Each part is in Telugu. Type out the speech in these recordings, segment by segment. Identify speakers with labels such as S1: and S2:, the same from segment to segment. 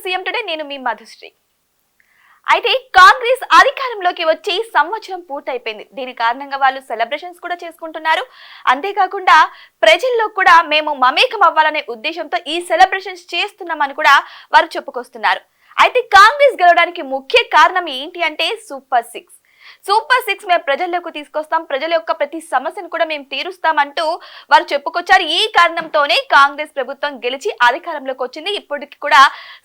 S1: సీఎం టుడే, నేను మీ మధుశ్రీ. అయితే కాంగ్రెస్ అధికారంలోకి వచ్చి సంవత్సరం పూర్తయిపోయింది. దీని కారణంగా వాళ్ళు సెలబ్రేషన్స్ కూడా చేసుకుంటున్నారు. అంతేకాకుండా ప్రజల్లో కూడా మేము మమేకం అవ్వాలనే ఉద్దేశంతో ఈ సెలబ్రేషన్స్ చేస్తున్నామని కూడా వారు చెప్పుకొస్తున్నారు. అయితే కాంగ్రెస్ గెలవడానికి ముఖ్య కారణం ఏంటి అంటే సూపర్ 6. సూపర్ 6 మేము ప్రజల్లోకి తీసుకొస్తాం, ప్రజల యొక్క ప్రతి సమస్యను కూడా మేము తీరుస్తామంటూ వారు చెప్పుకొచ్చారు. ఈ కారణంతోనే కాంగ్రెస్ ప్రభుత్వం గెలిచి అధికారంలోకి వచ్చింది. ఇప్పటికి కూడా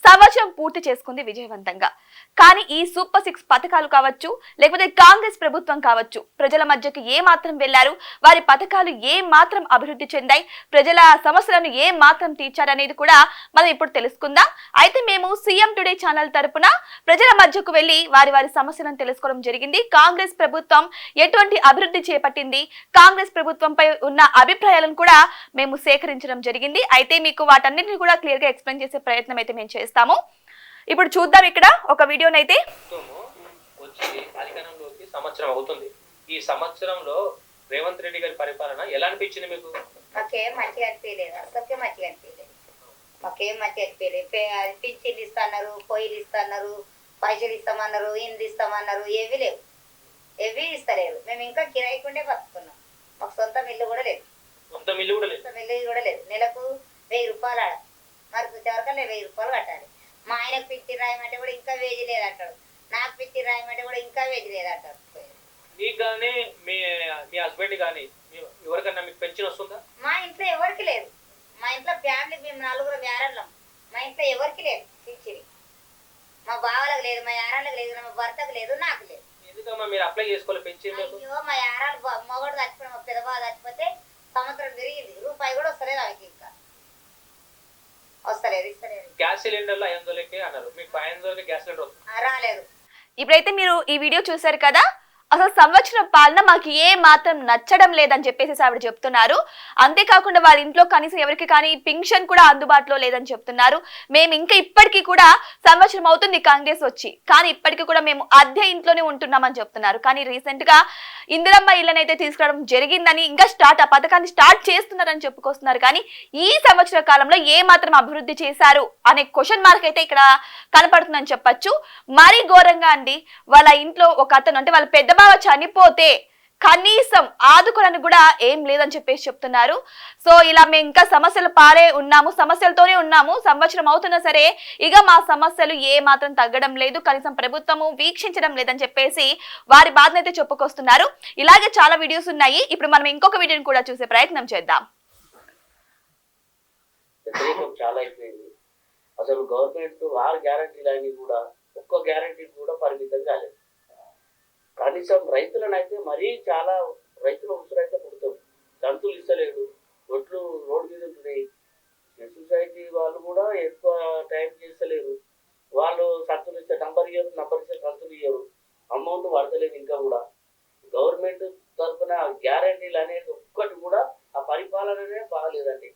S1: సంవత్సరం పూర్తి చేసుకుంది విజయవంతంగా. కానీ ఈ సూపర్ 6 పథకాలు కావచ్చు, లేకపోతే కాంగ్రెస్ ప్రభుత్వం కావచ్చు, ప్రజల మధ్యకి ఏ మాత్రం వెళ్లారు, వారి పథకాలు ఏ మాత్రం అభివృద్ధి చెందాయి, ప్రజల సమస్యలను ఏ మాత్రం తీర్చారనేది కూడా మనం ఇప్పుడు తెలుసుకుందాం. అయితే మేము సీఎం టుడే ఛానల్ తరపున ప్రజల మధ్యకు వెళ్లి వారి సమస్యలను తెలుసుకోవడం జరిగింది. కాంగ్రెస్ ప్రభుత్వం ఎటువంటి అభివృద్ధి చేపట్టింది, కాంగ్రెస్ ప్రభుత్వంపై ఉన్న అభిప్రాయాలను కూడా మేము సేకరించడం జరిగింది. అయితే మీకు వాటన్నిటిని కూడా క్లియర్ గా ఎక్స్ప్లెయిన్ చేసే ప్రయత్నం అయితే మేము చేస్తాము. ఇప్పుడు చూద్దాం ఇక్కడ ఒక వీడియోనైతే.
S2: వచ్చి అధికారంలోకి సంవత్సరం అవుతుంది. ఈ సంవత్సరంలో రేవంత్ రెడ్డి గారి పరిపాలన ఎలా అనిపించింది మీకు?
S3: మాకేం మంచిగా అనిపించలేదు, అసలుకే మంచిగా అనిపించలేదు. మాకేం మంచిగా అనిపించలేదు. పింఛన్లు ఇస్తున్నారు, పొయ్యిలు ఇస్తున్నారు, పైసలు ఇస్తామన్నారు, ఇండ్లు ఇస్తామన్నారు, ఏవి లేవు, ఏవి ఇస్తలేరు. మేము ఇంకా కిరాయికుండే బతుకుతున్నాం. మాకు సొంత మిల్లు కూడా లేదు,
S2: మిల్లు
S3: కూడా లేదు. నెలకు 1000 రూపాయలు ఆడ మరి చివరికల్లా 1000 రూపాయలు కట్టాలి. మా ఆయనకు పిచ్చి రాయమంటే కూడా ఇంకా వేజీ లేదంటాడు, నాకు పిచ్చి రాయమంటే కూడా ఇంకా వేజీ లేదంటాడు.
S2: మీకు కానీ మీ హస్బెండ్ కానీ ఎవరికన్నా మీకు పెన్షన్ వస్తుందా?
S3: మా ఇంట్లో ఎవరికి లేదు. మా ఇంట్లో ఫ్యామిలీ మేము 4 వేరళ్ళం. మా ఇంట్లో ఎవరికి లేదు పింఛని. మా బావలకు లేదు, మా యారాలకు లేదు, మా భర్తకు లేదు, నాకు లేదు.
S2: ఎందుకమ్మా మీరు అప్లై చేసుకోవాలి పెన్షన్?
S3: అయ్యో మా యారాలు మొగడు చచ్చిపోయి, మా పెద్ద బావ చచ్చిపోతే సంవత్సరం తిరిగింది, రూపాయి కూడా వస్తలేదు ఆమెకి, ఇంకా వస్తలేదు, ఇస్తలేదు.
S2: గ్యాస్ సిలిండర్లు 500 అన్నారు, మీకు 500 గ్యాస్ సిలిండర్
S3: రాలేదు.
S1: ఇప్పుడైతే మీరు ఈ వీడియో చూసారు కదా. అసలు సంవత్సరం పాలన మాకు ఏ మాత్రం నచ్చడం లేదని చెప్పేసి ఆవిడ చెప్తున్నారు. అంతేకాకుండా వారి ఇంట్లో కనీసం ఎవరికి కానీ పింఛన్ కూడా అందుబాటులో లేదని చెప్తున్నారు. మేము ఇంకా ఇప్పటికీ కూడా సంవత్సరం అవుతుంది కాంగ్రెస్ వచ్చి, కానీ ఇప్పటికీ కూడా మేము అద్దె ఇంట్లోనే ఉంటున్నామని చెప్తున్నారు. కానీ రీసెంట్ గా ఇందిరమ్మ ఇళ్ళనైతే తీసుకురావడం జరిగిందని, ఇంకా ఆ పథకాన్ని స్టార్ట్ చేస్తున్నారని చెప్పుకొస్తున్నారు. కానీ ఈ సంవత్సర కాలంలో ఏ మాత్రం అభివృద్ధి చేశారు అనే క్వశ్చన్ మార్క్ అయితే ఇక్కడ కనపడుతుందని చెప్పొచ్చు. మరీ ఘోరంగా అండి, వాళ్ళ ఇంట్లో ఒక అతను అంటే వాళ్ళ పెద్ద చనిపోతే కనీసం ఆదుకోవడానికి కూడా ఏం లేదని చెప్పేసి చెప్తున్నారు. సో ఇలా మేము ఇంకా సమస్యలు సమస్యలతోనే ఉన్నాము, సంవత్సరం అవుతున్నా సరే ఇక మా సమస్యలు ఏ మాత్రం తగ్గడం లేదు, కనీసం ప్రభుత్వము వీక్షించడం లేదని చెప్పేసి వారి బాధను అయితే చెప్పుకొస్తున్నారు. ఇలాగే చాలా వీడియోస్ ఉన్నాయి. ఇప్పుడు మనం ఇంకొక వీడియోని కూడా చూసే ప్రయత్నం చేద్దాం.
S4: చాలా అయిపోయింది. అసలు గవర్నమెంట్ 6 గ్యారంటీలు కూడా ఒక్క గ్యారంటీ కూడా పరిమితం కాలేదు. కనీసం రైతులనైతే మరీ చాలా రైతుల ఉసురైతే పుడతారు. తంతులు ఇస్తలేడు, ఒట్లు రోడ్డు మీద ఉంటున్నాయి. సొసైటీ వాళ్ళు కూడా ఎక్కువ టైం చేస్తలేరు. వాళ్ళు సంతులు ఇస్తే నంబర్ ఇస్తే సంతులు ఇయ్యరు, అమౌంట్ పడతలేదు. ఇంకా కూడా గవర్నమెంట్ తరఫున గ్యారంటీలు అనేది ఒక్కటి కూడా ఆ పరిపాలననే బాగలేదండి.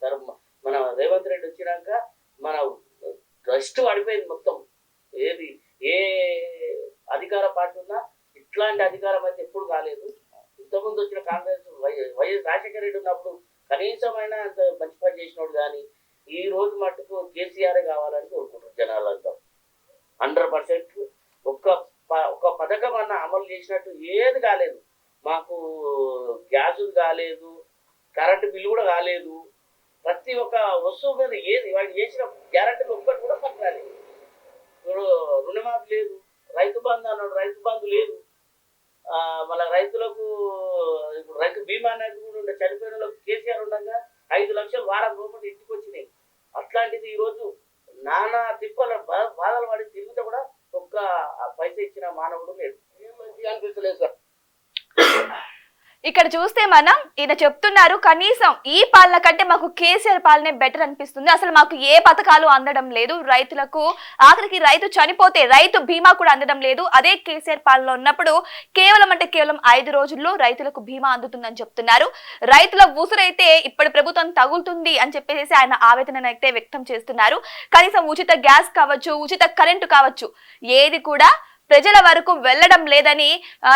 S4: సరే మన రేవంత్ రెడ్డి వచ్చినాక మన ట్రస్ట్ పడిపోయింది మొత్తం. ఏది ఏ అధికార పార్టీ ఉన్నా ఇట్లాంటి అధికారం అయితే ఎప్పుడు కాలేదు. ఇంతకుముందు వచ్చిన కాంగ్రెస్ వైఎస్ రాజశేఖర రెడ్డి ఉన్నప్పుడు కనీసమైన అంత మంచి పని చేసినోడు, కానీ ఈ రోజు మట్టుకు కేసీఆర్ కావాలని కోరుకుంటారు జనాలంతా. 100% ఒక్క పథకం అన్న అమలు చేసినట్టు ఏది కాలేదు. మాకు గ్యాసు కాలేదు, కరెంటు బిల్లు కూడా కాలేదు. ప్రతి ఒక్క వస్తువు మీద ఏది వాళ్ళు చేసిన గ్యారంటీలు ఒక్కటి కూడా పట్టరాలేదు. రుణమాఫీ లేదు, రైతు బంధు అన్నాడు, రైతు బంధు లేదు. మళ్ళీ రైతులకు ఇప్పుడు రైతు బీమా అనేది కూడా ఉండే, చనిపోయిన వాళ్ళకి కేసీఆర్ ఉండగా 5 లక్షలు వారం రూపాయలు ఇంటికి వచ్చినాయి. అట్లాంటిది ఈరోజు నానా తిప్పల బాధలు పడి తిరిగితే కూడా ఒక్క పైసా ఇచ్చిన మానవుడు లేడు. ఏం మంచిగా అనిపించలేదు సార్.
S1: ఇక్కడ చూస్తే మనం ఈయన చెప్తున్నారు, కనీసం ఈ పాలన కంటే మాకు కేసీఆర్ పాలనే బెటర్ అనిపిస్తుంది. అసలు మాకు ఏ పథకాలు అందడం లేదు, రైతులకు ఆఖరికి రైతు చనిపోతే రైతు బీమా కూడా అందడం లేదు. అదే కేసీఆర్ పాలన ఉన్నప్పుడు కేవలం 5 రోజుల్లో రైతులకు బీమా అందుతుందని చెప్తున్నారు. రైతుల ఊసురైతే ఇప్పటి ప్రభుత్వం తగులుతుంది అని చెప్పేసి ఆయన ఆవేదన అయితే వ్యక్తం చేస్తున్నారు. కనీసం ఉచిత గ్యాస్ కావచ్చు, ఉచిత కరెంటు కావచ్చు, ఏది కూడా ప్రజల వరకు వెళ్ళడం లేదని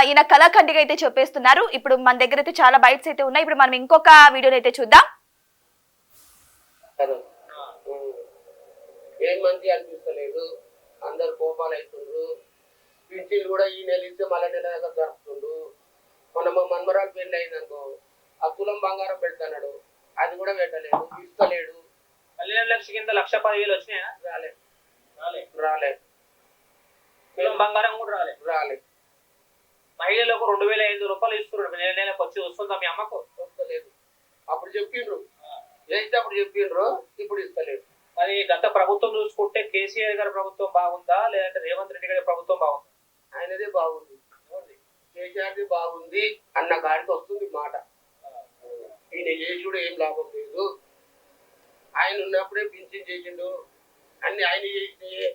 S1: ఈయన కళాఖండిగా అయితే చెప్పేస్తున్నారు. ఇప్పుడు మన దగ్గర అయితే చాలా బైట్స్ అయితే ఉన్నాయి. ఇప్పుడు మనం ఇంకొక వీడియోని అయితే చూద్దాం.
S5: ఏం మంచి అనిపిస్తలేదు. అందరు కోపాలు అవుతుండ్రు. పింఛన్లు కూడా ఈ నెల ఇస్తే మళ్ళీ నెల దాకా జరుపుతుండ్రు. మొన్న మా మన్మరాలు పెళ్ళి అయిందనుకో, ఆ తులం బంగారం పెడతాడు, అది కూడా పెట్టలేడు, ఇస్తలేడు.
S2: 12 లక్షల కింద 1,10,000 వచ్చినాయా?
S5: రాలే
S2: రాలే.
S5: రాలే
S2: తులం బంగారం కూడా రాలే.
S5: రాలే
S2: మహిళలకు 2,500 రూపాయలు ఇస్తున్నాడు, నెల నెలకు వచ్చి వస్తుందా మీ అమ్మకు?
S5: వస్తలేదు. అప్పుడు చెప్పిండ్రు, వేసేటప్పుడు చెప్పిండ్రు, ఇప్పుడు ఇస్తలేదు.
S2: మరి గత ప్రభుత్వం చూసుకుంటే కేసీఆర్ గారి ప్రభుత్వం బాగుందా లేదంటే రేవంత్ రెడ్డి గారి ప్రభుత్వం బాగుందా?
S5: ఆయనదే బాగుంది, కేసీఆర్ది బాగుంది అన్న కాడికి వస్తుంది మాట. ఈయన చేసి కూడా ఏం లాభం లేదు. ఆయన ఉన్నప్పుడే పింఛన్ చేసిండు, అన్ని ఆయన చేసినాయే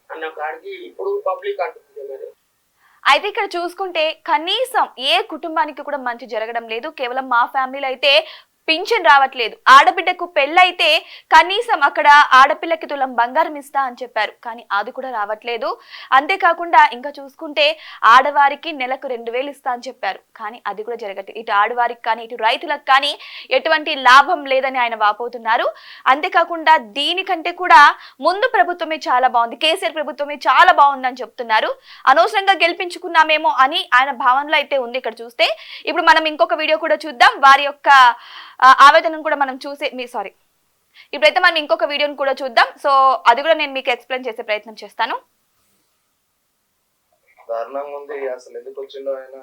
S5: అన్న కాడికి ఇప్పుడు పబ్లిక్ అంటుంది. మరి
S1: అయితే ఇక్కడ చూసుకుంటే కనీసం ఏ కుటుంబానికి కూడా మంచి జరగడం లేదు. కేవలం మా ఫ్యామిలీలో అయితే పింఛన్ రావట్లేదు. ఆడబిడ్డకు పెళ్ళైతే కనీసం అక్కడ ఆడపిల్లకి తులం బంగారం ఇస్తా అని చెప్పారు, కానీ అది కూడా రావట్లేదు. అంతేకాకుండా ఇంకా చూసుకుంటే ఆడవారికి నెలకు 2,000 ఇస్తా అని చెప్పారు, కానీ అది కూడా జరగట్లేదు. ఇటు ఆడవారికి కానీ ఇటు రైతులకు కానీ ఎటువంటి లాభం లేదని ఆయన వాపోతున్నారు. అంతేకాకుండా దీనికంటే కూడా ముందు ప్రభుత్వమే చాలా బాగుంది, కేసీఆర్ ప్రభుత్వమే చాలా బాగుందని చెప్తున్నారు. అనవసరంగా గెలిపించుకున్నామేమో అని ఆయన భావనలో అయితే ఉంది. ఇక్కడ చూస్తే ఇప్పుడు మనం ఇంకొక వీడియో కూడా చూద్దాం. వారి యొక్క ఆవేదనను కూడా మనం ఇప్పుడైతే మనం ఇంకొక వీడియోని కూడా చూద్దాం. సో అది కూడా నేను మీకు ఎక్స్ప్లెయిన్ చేసే ప్రయత్నం చేస్తాను.
S6: దారుణంగా ఉంది. అసలు ఎందుకు వచ్చిండో ఆయన,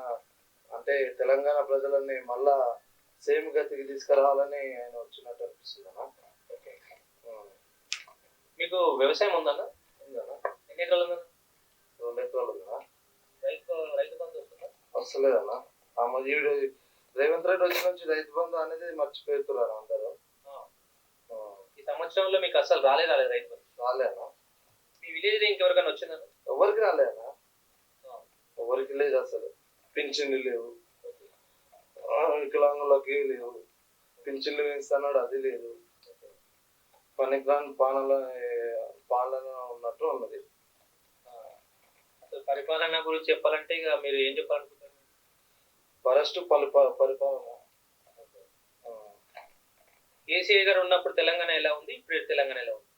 S6: అంటే తెలంగాణ ప్రజలని మళ్ళా సేమ్ గతికి తీసుకురావాలని ఆయన వచ్చినట్టు అనిపిస్తుంది.
S2: మీకు వ్యవసాయం ఉందన్న? ఎన్ని ఎకరాలు ఉందన్న?
S6: 2 ఎకరాలు ఉందా?
S2: రైతు బంధు వస్తుందా?
S6: వస్తలేదన్నా. ఆ మధ్య రేవంత్ రెడ్డి వచ్చిన నుంచి రైతు బంధు అనేది మర్చిపోతున్నారు అందరూ.
S2: ఈ సంవత్సరంలో మీకు అసలు రాలేదు రైతు బంధు?
S6: రాలేనా?
S2: మీ విలేజ్ ఇంకెవరికైనా వచ్చిందన్న?
S6: ఎవరికి రాలేనా? ఎవరికి లేదు అసలు. పింఛన్లు లేవు, వికలాంగులకి లేవు, పింఛన్లు ఇస్తున్నాడు అది లేదు. పనికిరాని పాలన ఉన్నట్టు ఉన్నది.
S2: పరిపాలన గురించి చెప్పాలంటే ఇక మీరు ఏం చెప్పాలనుకుంటున్నారు?
S6: ఫస్ట్ పరిపాలన.
S2: కేసీఆర్ గారు ఉన్నప్పుడు తెలంగాణ ఎలా ఉంది, ఇప్పుడు తెలంగాణ ఎలా ఉంది?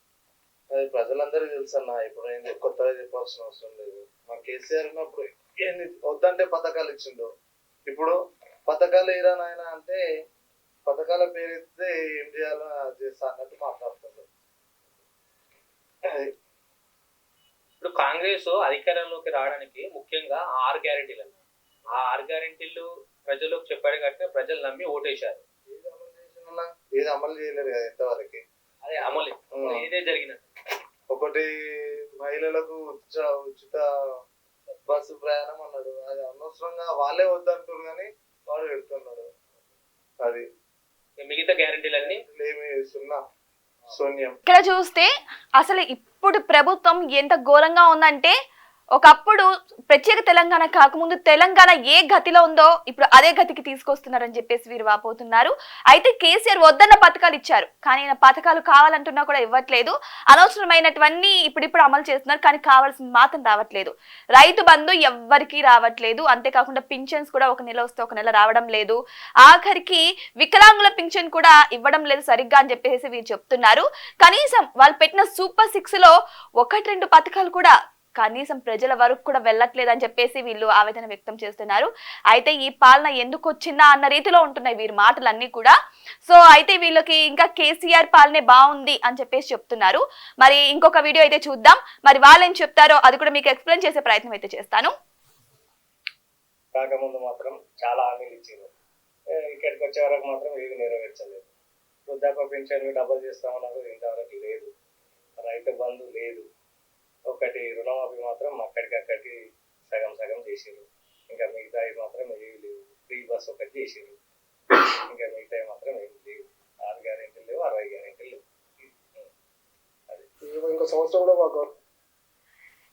S6: అది ప్రజలందరికీ తెలుసు అన్న. ఇప్పుడు ఏంటి కొత్తగా చెప్పాల్సిన అవసరం లేదు. మా కేసీఆర్ ఉన్నప్పుడు ఏంది వద్దంటే పథకాలు ఇచ్చిండు, ఇప్పుడు పథకాలు ఏరా నాయన అంటే పథకాల పేరు ఎత్తే ఏం చేయాలో అది చేస్తా అన్నట్టు మాట్లాడుతుంది.
S2: ఇప్పుడు కాంగ్రెస్ అధికారంలోకి రావడానికి ముఖ్యంగా 6 గ్యారెంటీలు అన్నారు. ఆ 6 గ్యారెంటీలు ప్రజలకు చెప్పాడు కాబట్టి ప్రజలు నమ్మి ఓటేశారు.
S6: ఏది అమలు చేయలేరు కదా ఇంతవరకు.
S2: అదే అమలు ఏదే జరిగినట్టు.
S6: ఒకటి మహిళలకు ఉచిత బస్సు ప్రయాణం అన్నాడు, అది అనవసరంగా వాళ్ళే వద్దంటారు కానీ వాడు పెడుతున్నాడు. అది
S2: మిగతా గ్యారెంటీలన్నీ
S6: ఏమి శూన్యం.
S1: ఇక్కడ చూస్తే అసలు ఇప్పుడు ప్రభుత్వం ఎంత ఘోరంగా ఉందంటే, ఒకప్పుడు ప్రత్యేక తెలంగాణ కాకముందు తెలంగాణ ఏ గతిలో ఉందో ఇప్పుడు అదే గతికి తీసుకొస్తున్నారని చెప్పేసి వీరు వాపోతున్నారు. అయితే కేసీఆర్ వద్దన్న పథకాలు ఇచ్చారు, కానీ ఆయన పథకాలు కావాలంటున్నా కూడా ఇవ్వట్లేదు. అనవసరమైనటువన్నీ ఇప్పుడిప్పుడు అమలు చేస్తున్నారు, కానీ కావాల్సింది మాత్రం రావట్లేదు. రైతు బంధు ఎవ్వరికి రావట్లేదు. అంతేకాకుండా పింఛన్స్ కూడా ఒక నెల వస్తే ఒక నెల రావడం లేదు. ఆఖరికి వికలాంగుల పింఛన్ కూడా ఇవ్వడం లేదు సరిగ్గా అని చెప్పేసి వీరు చెప్తున్నారు. కనీసం వాళ్ళు పెట్టిన సూపర్ 6లో 1-2 పథకాలు కూడా కనీసం ప్రజల వరకు కూడా వెళ్ళట్లేదని చెప్పేసి వీళ్ళు ఆవేదన వ్యక్తం చేస్తున్నారు. అయితే ఈ పాలన ఎందుకు వచ్చిందా అన్న రీతిలో ఉంటున్నాయి వీరి మాటలన్నీ కూడా. సో అయితే వీళ్ళకి ఇంకా కేసీఆర్ పాలనే బాగుంది అని చెప్పేసి చెప్తున్నారు. మరి ఇంకొక వీడియో అయితే చూద్దాం, మరి వాళ్ళు ఏం చెప్తారో అది కూడా మీకు ఎక్స్ప్లెయిన్ చేసే ప్రయత్నం అయితే చేస్తాను.
S7: కాకముందు మాత్రం చాలా హామీలు ఇచ్చారు, ఇక్కడికి వచ్చే వరకు మాత్రం ఏవి నెరవేర్చలేదు. వృద్ధాప్య పెన్షన్ డబల్ చేస్తామన్నారు, ఇంతవరకు లేదు. రైతు బంధు లేదు. ఒకటి రుణమాఫీ మాత్రం అక్కడికి సగం చేసారు, ఇంకా మిగతా మాత్రం ఏవి లేవు. ఫ్రీ బస్ ఒకటి చేసారు, ఇంకా మిగతా మాత్రం ఏమి లేవు. 6 గ్యారెంటీలు లేవు, 60 గ్యారెంటీలు లేవు. అది
S6: ఇంకో సంవత్సరం కూడా బాగా.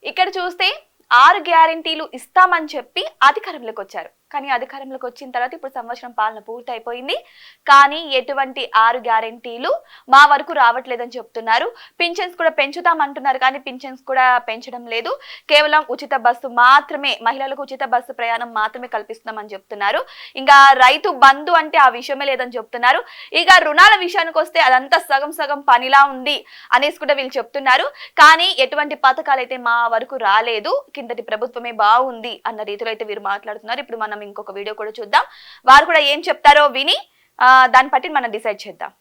S1: ఇక్కడ చూస్తే 6 గ్యారెంటీలు ఇస్తామని చెప్పి అధికారంలోకి వచ్చారు, కానీ అధికారంలోకి వచ్చిన తర్వాత ఇప్పుడు సంవత్సరం పాలన పూర్తి అయిపోయింది. కానీ ఎటువంటి 6 గ్యారెంటీలు మా వరకు రావట్లేదని చెప్తున్నారు. పింఛన్స్ కూడా పెంచుతామంటున్నారు, కానీ పింఛన్స్ కూడా పెంచడం లేదు. కేవలం ఉచిత బస్సు మాత్రమే, మహిళలకు ఉచిత బస్సు ప్రయాణం మాత్రమే కల్పిస్తున్నామని చెప్తున్నారు. ఇంకా రైతు బంధు అంటే ఆ విషయమే లేదని చెప్తున్నారు. ఇక రుణాల విషయానికి వస్తే అదంతా సగం సగం పనిలా ఉంది అనేసి కూడా వీళ్ళు చెప్తున్నారు. కానీ ఎటువంటి పథకాలు అయితే మా వరకు రాలేదు, కిందటి ప్రభుత్వమే బాగుంది అన్న రీతిలో అయితే వీరు మాట్లాడుతున్నారు. ఇప్పుడు మనం ఇంకొక వీడియో కూడా చూద్దాం, వారు కూడా ఏం చెప్తారో విని దాన్ని బట్టి మనం డిసైడ్ చేద్దాం.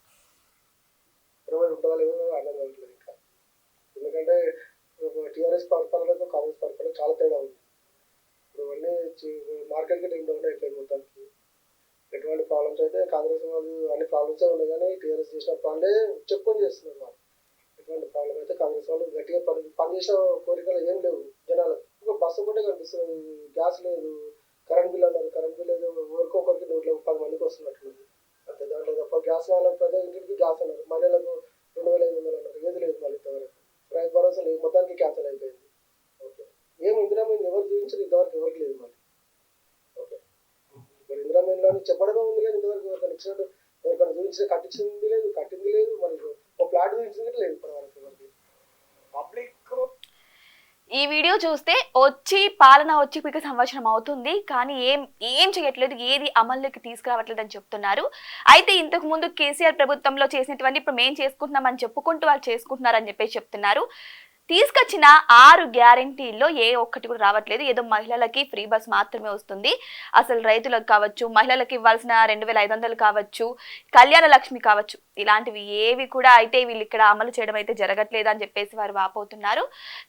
S8: ఎందుకంటే టీఆర్ఎస్ పరిపాలనతో కాంగ్రెస్ పరిపాలన చాలా తేడా ఉంది. ఇప్పుడు అన్నీ మార్కెట్కి డౌన్ అయిపోయింది మొత్తానికి. ఎటువంటి ప్రాబ్లమ్స్ అయితే కాంగ్రెస్ వాళ్ళు అన్ని ప్రాబ్లమ్సే ఉన్నాయి, కానీ టీఆర్ఎస్ చేసిన ప్రాబ్లే చెప్పుకొని చేస్తున్నారు వాళ్ళు. ఎటువంటి ప్రాబ్లం అయితే కాంగ్రెస్ వాళ్ళు గట్టిగా పనిచేసిన కోరికలు ఏం లేవు జనాలకు. ఇంకా బస్సు కూడా కనిపిస్తుంది, గ్యాస్ లేదు, కరెంట్ బిల్ అన్నారు, కరెంట్ బిల్ ఏదో ఒకరికి 110 మందికి వస్తున్నట్లుంది అంతే. దాంట్లో తప్ప గ్యాస్ వాళ్ళ ప్రతి ఇంటికి గ్యాస్ అన్నారు, మహిళలకు 2500 అన్నారు, ఏది లేదు మళ్ళీ ఇంతవరకు. రైతు భరోసా లేదు, మొత్తానికి క్యాన్సిల్ అయిపోయింది. ఓకే, ఏం ఇందిరామీన్ ఎవరు చూపించారు ఇంతవరకు, ఎవరికి లేదు మళ్ళీ. ఓకే, మరి ఇందిరామీన్లో చెప్పడమే ఉంది, కానీ ఇంతవరకు ఎవరికైనా ఇచ్చినట్టు ఎవరికైనా చూపించిన కట్టించింది లేదు, కట్టింది లేదు, మరి ఒక ప్లాట్ చూపించింది లేదు ఇప్పటివరకు ఎవరికి. పబ్లిక్
S1: ఈ వీడియో చూస్తే పాలన వచ్చి ఇప్పటికి సంవత్సరం అవుతుంది, కానీ ఏం చేయట్లేదు, ఏది అమల్లోకి తీసుకురావట్లేదు అని చెప్తున్నారు. అయితే ఇంతకు ముందు కేసీఆర్ ప్రభుత్వంలో చేసినటువంటి ఇప్పుడు మేము చేసుకుంటున్నామని చెప్పుకుంటూ వాళ్ళు చేసుకుంటున్నారని చెప్పేసి చెప్తున్నారు. తీసుకొచ్చిన 6 గ్యారెంటీల్లో ఏ ఒక్కటి కూడా రావట్లేదు. ఏదో మహిళలకి ఫ్రీ బస్ మాత్రమే వస్తుంది, అసలు రైతులకు కావచ్చు, మహిళలకు ఇవ్వాల్సిన 2500 కావచ్చు, కళ్యాణ లక్ష్మి కావచ్చు, ఇలాంటివి ఏవి కూడా అయితే వీళ్ళు ఇక్కడ అమలు చేయడం అయితే జరగట్లేదు అని చెప్పేసి వారు వాపోతున్నారు.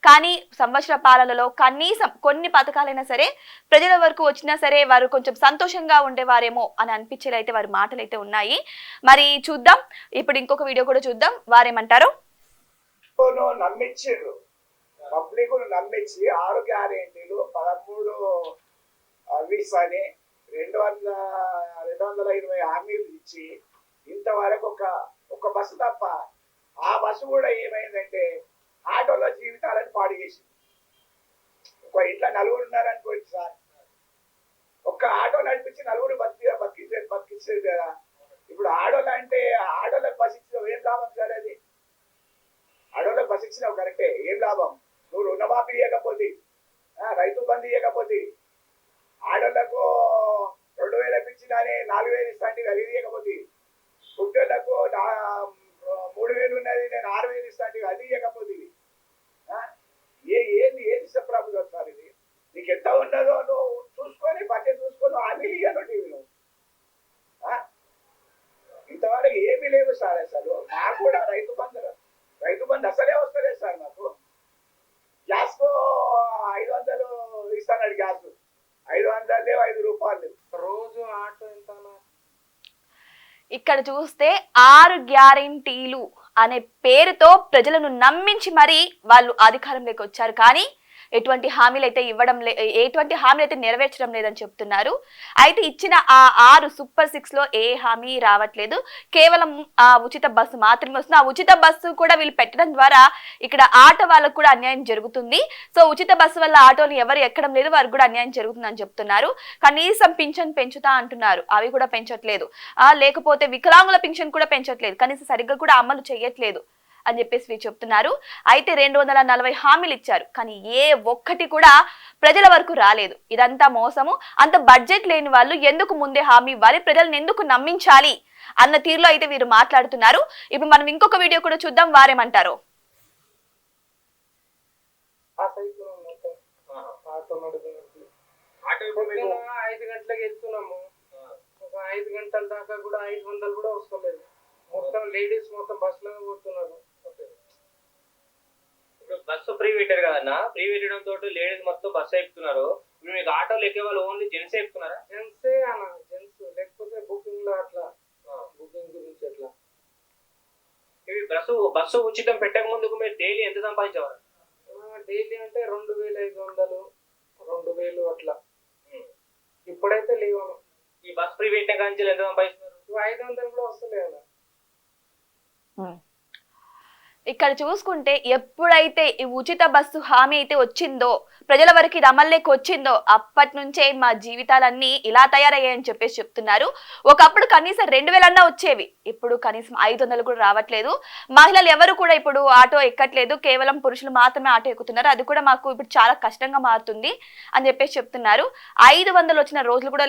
S1: కానీ సంవత్సర పాలనలో కనీసం కొన్ని పథకాలైనా సరే ప్రజల వరకు వచ్చినా సరే వారు కొంచెం సంతోషంగా ఉండేవారేమో అని అనిపించేలా అయితే వారి మాటలు అయితే ఉన్నాయి. మరి చూద్దాం, ఇప్పుడు ఇంకొక వీడియో కూడా చూద్దాం, వారేమంటారు.
S9: నమ్మించారు, పబ్లిక్ నమ్మించి 6 గ్యారెంటీలు 13 అవిస్ అని 220 హామీలు ఇచ్చి ఇంతవరకు ఒక బస్సు తప్ప, ఆ బస్సు కూడా ఏమైందంటే ఆటోలో జీవితాలను పాడు చేసింది. ఒక ఇంట్లో 4 ఉన్నారనుకోండి సార్, ఒక్క ఆటో నడిపించి 4 బతికించేది కదా. ఇప్పుడు ఆడోళ్ళు అంటే ఆడోళ్ళకి బస్ ఇచ్చిన ఏం లాభం సార్? అది ఆడోళ్ళకి బస్ ఇచ్చినావు కరెక్టే, ఏం లాభం? నువ్వు రుణమాఫీ ఇవ్వకపోతే, రైతు బంధు ఇవ్వకపోతే, ఆడోళ్లకు 2000 ఇప్పించినానే 4000 ఇస్తాంటి అది ఇవ్వకపోతే, పుట్టోళ్లకు 3000 ఉన్నది నేను 6000 ఇస్తాంటి అది ఇవ్వకపోతే, ఏది ప్రభుత్వం సార్ ఇది? నీకు ఎంత ఉన్నదో నువ్వు చూసుకొని బడ్జెట్ చూసుకొని హామీలు ఇవ్వను నువ్వు. ఇంతవరకు ఏమీ లేవు సార్. అసలు నాకు కూడా రైతు బంధు అసలే వస్తలేదు సార్. నాకు గ్యాస్ కు 500 ఇస్తాడు, గ్యాస్ 500 లేవు, 5 రూపాయలు రోజు ఆటో ఎంత.
S1: ఇక్కడ చూస్తే 6 గ్యారెంటీలు అనే పేరుతో ప్రజలను నమ్మించి మరి వాళ్ళు అధికారంలోకి వచ్చారు, కానీ ఎటువంటి హామీలు అయితే నెరవేర్చడం లేదని చెప్తున్నారు. అయితే ఇచ్చిన ఆ 6 సూపర్ 6 లో ఏ హామీ రావట్లేదు, కేవలం ఆ ఉచిత బస్సు మాత్రమే వస్తుంది. ఆ ఉచిత బస్సు కూడా వీళ్ళు పెట్టడం ద్వారా ఇక్కడ ఆటో వాళ్ళకు కూడా అన్యాయం జరుగుతుంది. సో ఉచిత బస్సు వల్ల ఆటోలు ఎవరు ఎక్కడం లేదు, వారికి కూడా అన్యాయం జరుగుతుందని చెప్తున్నారు. కనీసం పింఛన్ పెంచుతా అంటున్నారు, అవి కూడా పెంచట్లేదు. లేకపోతే వికలాంగుల పింఛన్ కూడా పెంచట్లేదు, కనీసం సరిగ్గా కూడా అమలు చేయట్లేదు అని చెప్పేసి చెప్తున్నారు. అయితే 240 హామీలు ఇచ్చారు, కానీ ఏ ఒక్కటి కూడా ప్రజల వరకు రాలేదు. ఇదంతా మోసము. అంత బడ్జెట్ లేని వాళ్ళు ఎందుకు ముందే హామీ ఇవ్వాలి, ప్రజలను ఎందుకు నమ్మించాలి అన్న తీరులో అయితే వీరు మాట్లాడుతున్నారు. ఇప్పుడు మనం ఇంకొక వీడియో కూడా చూద్దాం, వారేమంటారు.
S9: 5 గంటలకు వెళ్తున్నాము, ఒక 5 గంటల దాకా కూడా 500 కూడా వస్తలేదు. మొత్తం లేడీస్ మొత్తం బస్సులో పోతున్నారు.
S2: ఇప్పుడు బస్సు ఫ్రీ పెట్టారు కదన్నా, ఫ్రీ పెట్టడం తోటి లేడీస్ మొత్తం బస్సు ఎక్కుతున్నారు. ఇప్పుడు మీకు ఆటోలు ఎక్కే వాళ్ళు ఓన్లీ జెంట్స్ ఎక్కుతున్నారా?
S9: జెంట్సే అన్న, జెంట్స్ లేకపోతే బుకింగ్ లో అట్లా, బుకింగ్ గురించి అట్లా.
S2: ఇవి బస్సు ఉచితం పెట్టక ముందుకు మీరు డైలీ ఎంత సంపాదించేవారు?
S9: డైలీ అంటే 2500, 2000 అట్లా. ఇప్పుడైతే లేవు.
S2: ఈ బస్ ఫ్రీ పెట్టిన కానీ ఎంత సంపాదిస్తున్నారు?
S9: 500 కూడా వస్తలేదు.
S1: ఇక్కడ చూసుకుంటే ఎప్పుడైతే ఈ ఉచిత బస్సు హామీ అయితే వచ్చిందో, ప్రజల వరకు ఇది అమల్లోకి వచ్చిందో అప్పటి నుంచే మా జీవితాలన్నీ ఇలా తయారయ్యాయని చెప్పేసి చెప్తున్నారు. ఒకప్పుడు కనీసం 2000 అన్నా వచ్చేవి, ఇప్పుడు కనీసం 500 కూడా రావట్లేదు. మహిళలు ఎవరు కూడా ఇప్పుడు ఆటో ఎక్కట్లేదు, కేవలం పురుషులు మాత్రమే ఆటో ఎక్కుతున్నారు. అది కూడా మాకు ఇప్పుడు చాలా కష్టంగా మారుతుంది అని చెప్పేసి చెప్తున్నారు. 500 వచ్చిన రోజులు కూడా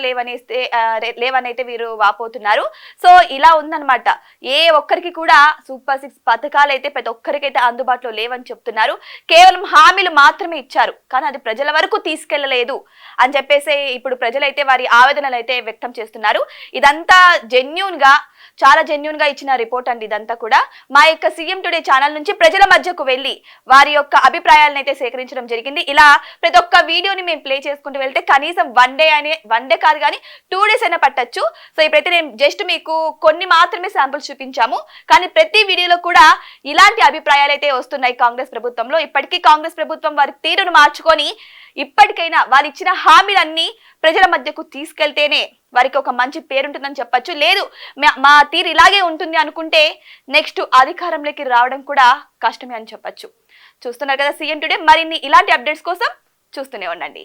S1: లేవనైతే వీరు వాపోతున్నారు. సో ఇలా ఉందన్నమాట. ఏ ఒక్కరికి కూడా సూపర్ 6 పథకాలు అయితే ప్రతి ఒక్కరికైతే అందుబాటులో లేవని చెప్తున్నారు. కేవలం హామీలు మాత్రమే ఇచ్చారు, కానీ అది ప్రజల వరకు తీసుకెళ్లలేదు అని చెప్పేసి ఇప్పుడు ప్రజలైతే వారి ఆవేదనలు అయితే వ్యక్తం చేస్తున్నారు. ఇదంతా చాలా జెన్యూన్ గా ఇచ్చిన రిపోర్ట్ అండి. ఇదంతా కూడా మా యొక్క సీఎం టుడే ఛానల్ నుంచి ప్రజల మధ్యకు వెళ్లి వారి యొక్క అభిప్రాయాలను అయితే సేకరించడం జరిగింది. ఇలా ప్రతి ఒక్క వీడియోని మేము ప్లే చేసుకుంటూ వెళ్తే కనీసం వన్ డే కాదు కానీ 2 days అయినా పట్టచ్చు. సో ఇప్పుడైతే నేను జస్ట్ మీకు కొన్ని మాత్రమే శాంపుల్స్ చూపించాము, కానీ ప్రతి వీడియోలో కూడా ఇలాంటి అభిప్రాయాలు అయితే వస్తున్నాయి కాంగ్రెస్ ప్రభుత్వంలో. ఇప్పటికీ కాంగ్రెస్ ప్రభుత్వం వారి తీరును మార్చుకొని ఇప్పటికైనా వారు ఇచ్చిన హామీలన్నీ ప్రజల మధ్యకు తీసుకెళ్తేనే వారికి ఒక మంచి పేరుంటుందని చెప్పొచ్చు. లేదు మా తీరు ఇలాగే ఉంటుంది అనుకుంటే నెక్స్ట్ అధికారంలోకి రావడం కూడా కష్టమే అని చెప్పొచ్చు. చూస్తున్నారు కదా సీఎం టుడే. మరిన్ని ఇలాంటి అప్డేట్స్ కోసం చూస్తూనే ఉండండి.